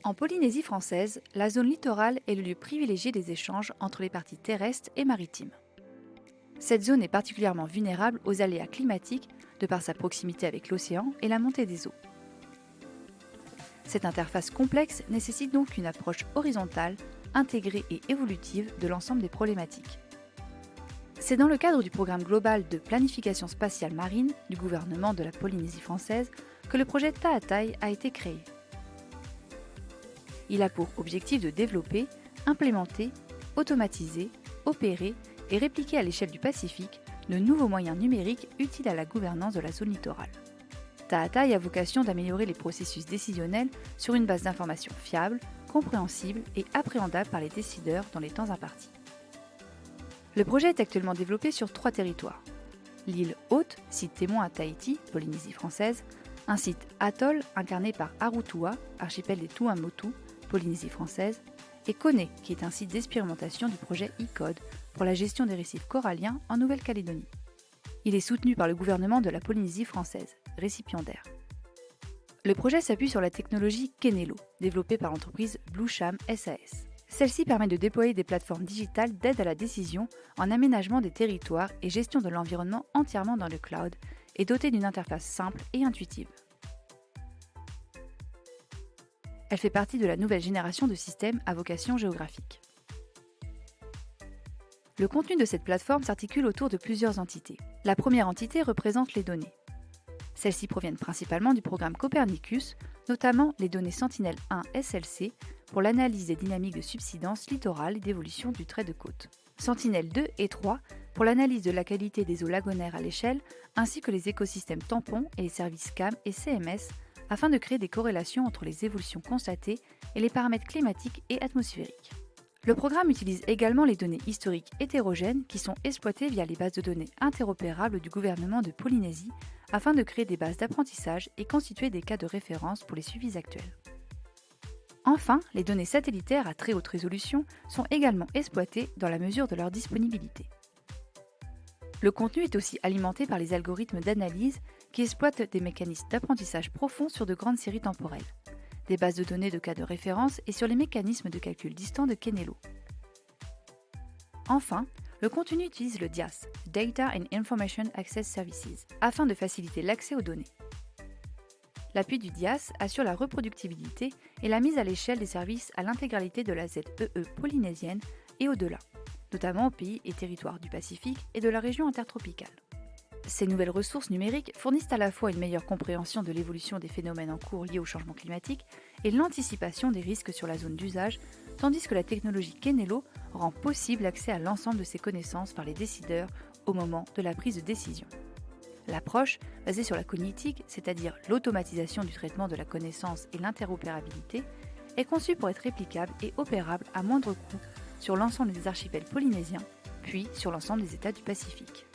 En Polynésie française, la zone littorale est le lieu privilégié des échanges entre les parties terrestres et maritimes. Cette zone est particulièrement vulnérable aux aléas climatiques de par sa proximité avec l'océan et la montée des eaux. Cette interface complexe nécessite donc une approche horizontale, intégrée et évolutive de l'ensemble des problématiques. C'est dans le cadre du programme global de planification spatiale marine du gouvernement de la Polynésie française que le projet Taataï a été créé. Il a pour objectif de développer, implémenter, automatiser, opérer et répliquer à l'échelle du Pacifique de nouveaux moyens numériques utiles à la gouvernance de la zone littorale. Taataï a vocation d'améliorer les processus décisionnels sur une base d'informations fiable, compréhensible et appréhendable par les décideurs dans les temps impartis. Le projet est actuellement développé sur 3 territoires. L'île Haute, site témoin à Tahiti, Polynésie française, un site atoll incarné par Aroutoua, archipel des Tuamotu, Polynésie française, et Kone, qui est un site d'expérimentation du projet e-Code pour la gestion des récifs coralliens en Nouvelle-Calédonie. Il est soutenu par le gouvernement de la Polynésie française, récipiendaire. Le projet s'appuie sur la technologie Kenelo, développée par l'entreprise Bluesham SAS. Celle-ci permet de déployer des plateformes digitales d'aide à la décision en aménagement des territoires et gestion de l'environnement entièrement dans le cloud et dotée d'une interface simple et intuitive. Elle fait partie de la nouvelle génération de systèmes à vocation géographique. Le contenu de cette plateforme s'articule autour de plusieurs entités. La première entité représente les données. Celles-ci proviennent principalement du programme Copernicus, notamment les données Sentinel-1 SLC pour l'analyse des dynamiques de subsidence littorale et d'évolution du trait de côte. Sentinel-2 et 3 pour l'analyse de la qualité des eaux lagonaires à l'échelle, ainsi que les écosystèmes tampons et les services CAM et CMS, afin de créer des corrélations entre les évolutions constatées et les paramètres climatiques et atmosphériques. Le programme utilise également les données historiques hétérogènes qui sont exploitées via les bases de données interopérables du gouvernement de Polynésie afin de créer des bases d'apprentissage et constituer des cas de référence pour les suivis actuels. Enfin, les données satellitaires à très haute résolution sont également exploitées dans la mesure de leur disponibilité. Le contenu est aussi alimenté par les algorithmes d'analyse qui exploitent des mécanismes d'apprentissage profond sur de grandes séries temporelles, des bases de données de cas de référence et sur les mécanismes de calcul distants de Kenelo. Enfin, le contenu utilise le DIAS, Data and Information Access Services, afin de faciliter l'accès aux données. L'appui du DIAS assure la reproductibilité et la mise à l'échelle des services à l'intégralité de la ZEE polynésienne et au-delà, notamment aux pays et territoires du Pacifique et de la région intertropicale. Ces nouvelles ressources numériques fournissent à la fois une meilleure compréhension de l'évolution des phénomènes en cours liés au changement climatique et l'anticipation des risques sur la zone d'usage, tandis que la technologie Kenelo rend possible l'accès à l'ensemble de ces connaissances par les décideurs au moment de la prise de décision. L'approche, basée sur la cognitique, c'est-à-dire l'automatisation du traitement de la connaissance et l'interopérabilité, est conçue pour être réplicable et opérable à moindre coût sur l'ensemble des archipels polynésiens, puis sur l'ensemble des États du Pacifique.